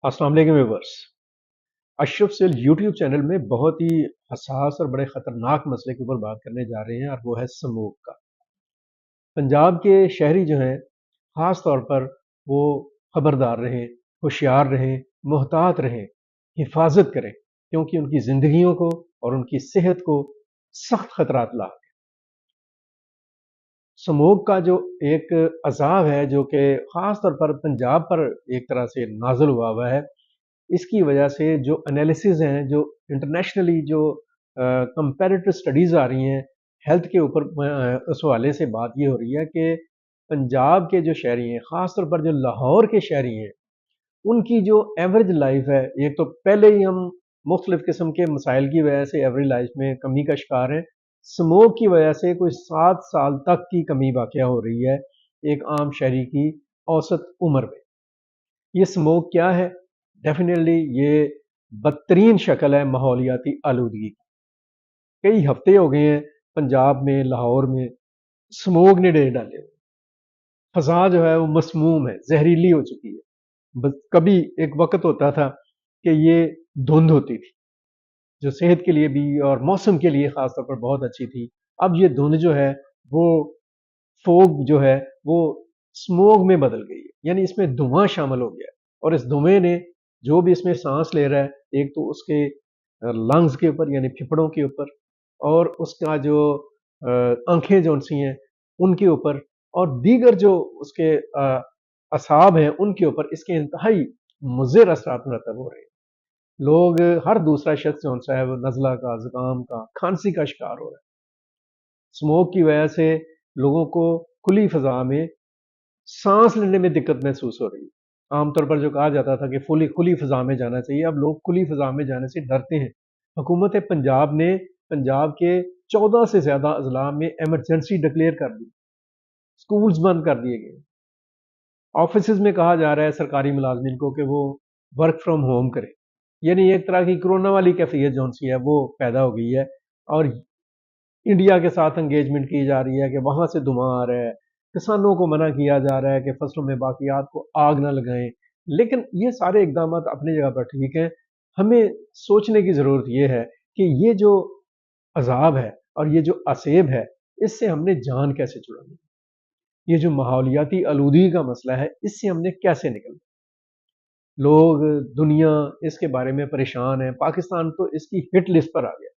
अस्सलाम वालेकुम व्यूअर्स। अशरफ सेल यूट्यूब चैनल में बहुत ही हसास और बड़े ख़तरनाक मसले के ऊपर बात करने जा रहे हैं और वो है स्मोक का। पंजाब के शहरी जो हैं ख़ास तौर पर वो ख़बरदार रहें, होशियार रहें, मोहतात रहें, हिफाजत करें क्योंकि उनकी ज़िंदगियों को और उनकी सेहत को सख्त ख़तरात लाक हैं। स्मोक का जो एक अज़ाब है जो कि ख़ास तौर पर पंजाब पर एक तरह से नाज़िल हुआ है, इसकी वजह से जो एनालिसिस हैं, जो इंटरनेशनली जो कंपैरेटिव स्टडीज़ आ रही हैं हेल्थ के ऊपर, उस हवाले से बात ये हो रही है कि पंजाब के जो शहरी हैं, ख़ास तौर पर जो लाहौर के शहरी हैं, उनकी जो एवरेज लाइफ है, एक तो पहले ही हम मुख्तलिफ किस्म के मसाइल की वजह से एवरेज लाइफ में कमी का शिकार हैं। स्मोक की वजह से कोई 7 साल तक की कमी वाक़या हो रही है एक आम शहरी की औसत उम्र में। ये स्मोक क्या है? डेफिनेटली ये बदतरीन शक्ल है माहौलियाती आलूदगी की। कई हफ्ते हो गए हैं पंजाब में, लाहौर में स्मोक ने ढेर डाले हुए। फ़ज़ा जो है वो मसमूम है, जहरीली हो चुकी है। बस कभी एक वक़्त होता था कि ये धुंध होती थी, जो सेहत के लिए भी और मौसम के लिए ख़ास तौर पर बहुत अच्छी थी। अब ये धुंध जो है वो फ़ॉग जो है वो स्मोक में बदल गई है, यानी इसमें धुआँ शामिल हो गया है और इस धुएँ ने जो भी इसमें साँस ले रहा है, एक तो उसके लंग्स के ऊपर यानी फेफड़ों के ऊपर और उसका जो आँखें जौन-सी हैं उनके ऊपर और दीगर जो उसके असाब हैं उनके ऊपर इसके इंतहाई मुज़िर असरात मुरतब हो रहे हैं। लोग हर दूसरा शख्स जौन-सा है वो नज़ला का, ज़ुकाम का, खाँसी का शिकार हो रहा है। स्मोक की वजह से लोगों को खुली फ़ज़ा में सांस लेने में दिक्कत महसूस हो रही है। आमतौर पर जो कहा जाता था कि खुली फ़ज़ा में जाना चाहिए, अब लोग खुली फ़ज़ा में जाने से डरते हैं। हुकूमत पंजाब ने पंजाब के 14 से ज़्यादा अज़ला में इमरजेंसी डिक्लेयर कर दी। स्कूल्स बंद कर दिए गए। ऑफिसेज़ में कहा जा रहा है सरकारी मुलाज़मिन को कि वो वर्क फ्रॉम होम करें। यानी एक तरह की कोरोना वाली कैफ़ियत जौन-सी है वो पैदा हो गई है और इंडिया के साथ एंगेजमेंट की जा रही है कि वहाँ से धुआँ आ रहा है। किसानों को मना किया जा रहा है कि फसलों में बाक़ियात को आग ना लगाएँ। लेकिन ये सारे इक़दामात अपनी जगह पर ठीक हैं। हमें सोचने की ज़रूरत ये है कि ये जो अज़ाब है और ये जो असेब है, इससे हमने जान कैसे छुड़ानी है? ये जो माहौलियाती आलूदगी का मसला है, इससे हमने कैसे निकलना है? लोग, दुनिया इसके बारे में परेशान है। पाकिस्तान तो इसकी हिट लिस्ट पर आ गया।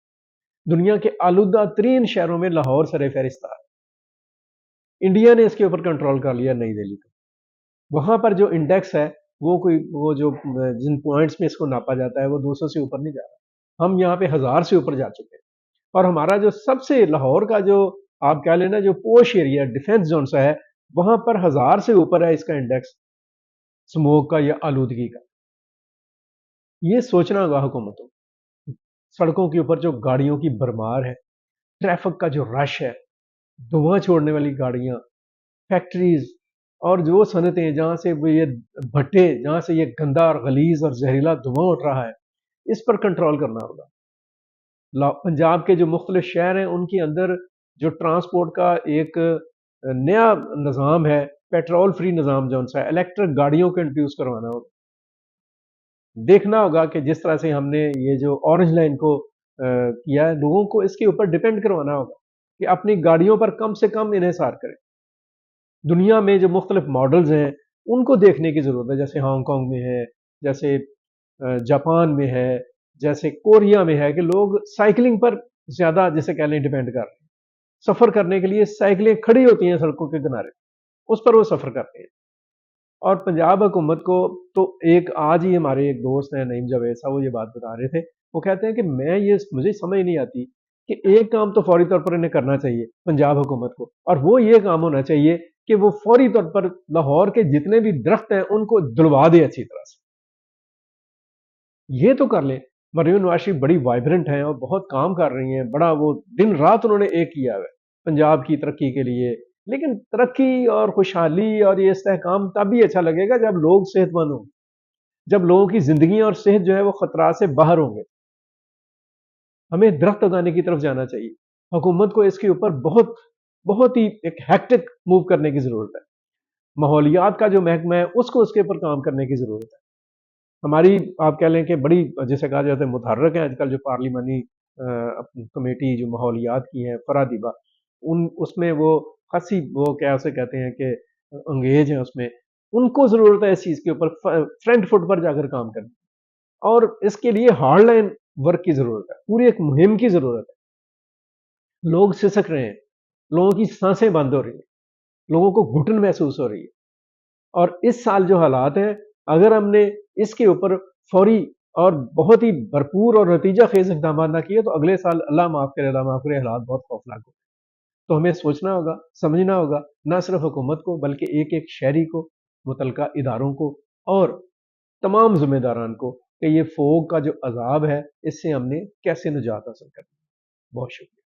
दुनिया के आलूदा तरीन शहरों में लाहौर सर-ए-फ़हरिस्त है। इंडिया ने इसके ऊपर कंट्रोल कर लिया नई दिल्ली को। वहाँ पर जो इंडेक्स है, वो जो जिन पॉइंट्स में इसको नापा जाता है, वो 200 से ऊपर नहीं जा रहा। हम यहाँ पे 1000 से ऊपर जा चुके हैं और हमारा जो सबसे लाहौर का जो आप कह लेना जो पोश एरिया डिफेंस ज़ोन सा है, वहाँ पर 1000 से ऊपर है इसका इंडेक्स स्मोक का या आलूदगी का। ये सोचना होगा हुकूमतों को। सड़कों के ऊपर जो गाड़ियों की भरमार है, ट्रैफिक का जो रश है, धुआँ छोड़ने वाली गाड़ियाँ, फैक्ट्रीज़ और जो सनतें जहाँ से वो ये भट्टे जहाँ से ये गंदा और गलीज़ और ज़हरीला धुआँ उठ रहा है, इस पर कंट्रोल करना होगा। पंजाब के जो मुख्तलिफ शहर हैं उनके अंदर जो ट्रांसपोर्ट का एक नया निज़ाम है, पेट्रोल फ्री निज़ाम जौन सा है, इलेक्ट्रिक गाड़ियों को इंट्रोड्यूस करवाना होगा। देखना होगा कि जिस तरह से हमने ये जो ऑरेंज लाइन को किया है, लोगों को इसके ऊपर डिपेंड करवाना होगा कि अपनी गाड़ियों पर कम से कम इन्हिसार करें। दुनिया में जो मुख्तलिफ मॉडल्स हैं, उनको देखने की ज़रूरत है, जैसे हांगकांग में है, जैसे जापान में है, जैसे कोरिया में है कि लोग साइकिलिंग पर ज़्यादा जिसे कह लें डिपेंड कर रहे हैं। सफ़र करने के लिए साइकिलें खड़ी होती हैं सड़कों के किनारे, उस पर वो सफ़र करते हैं। और पंजाब हुकूमत को तो एक आज ही हमारे एक दोस्त हैं नईम जावेद साहब, वो ये बात बता रहे थे। वो कहते हैं कि मुझे समझ नहीं आती कि एक काम तो फौरी तौर पर इन्हें करना चाहिए पंजाब हुकूमत को, और वो ये काम होना चाहिए कि वो फौरी तौर पर लाहौर के जितने भी दरख्त हैं उनको जुड़वा दे अच्छी तरह से। ये तो कर लें। मरीम नवाज शरीफ बड़ी वाइब्रेंट हैं और बहुत काम कर रही हैं, बड़ा वो दिन रात उन्होंने एक किया हुआ है पंजाब की तरक्की के लिए। लेकिन तरक्की और खुशहाली और ये इस्तेहकाम तब भी अच्छा लगेगा जब लोग सेहतमंद होंगे, जब लोगों की ज़िंदगी और सेहत जो है वो खतरा से बाहर होंगे। हमें दरख्त उगाने की तरफ जाना चाहिए। हुकूमत को इसके ऊपर बहुत बहुत ही एक हेक्टिक मूव करने की ज़रूरत है। माहौलियात का जो महकमा है उसको उसके ऊपर काम करने की ज़रूरत है। ہماری آپ کہہ لیں کہ بڑی جسے کہا جاتا ہے متحرک ہیں آج کل جو پارلیمانی کمیٹی جو ماحولیات کی ہیں فرادیبا، اس میں وہ خاصی وہ کیا اسے کہتے ہیں کہ انگیج ہیں اس میں، ان کو ضرورت ہے اس چیز کے اوپر فرنٹ فٹ پر جا کر کام کرنے، اور اس کے لیے ہارڈ لائن ورک کی ضرورت ہے، پوری ایک مہم کی ضرورت ہے۔ لوگ سسک رہے ہیں، لوگوں کی سانسیں بند ہو رہی ہیں، لوگوں کو گھٹن محسوس ہو رہی ہے، اور اس سال جو حالات ہیں اگر ہم نے اس کے اوپر فوری اور بہت ہی بھرپور اور نتیجہ خیز اقدامات نہ کیے تو اگلے سال اللہ معاف کرے اللہ معاف کرے حالات بہت خوفناک ہو۔ تو ہمیں سوچنا ہوگا، سمجھنا ہوگا، نہ صرف حکومت کو بلکہ ایک ایک شہری کو، متعلقہ اداروں کو، اور تمام ذمہ داران کو، کہ یہ فوگ کا جو عذاب ہے اس سے ہم نے کیسے نجات حاصل کرنی ہے۔ بہت شکریہ۔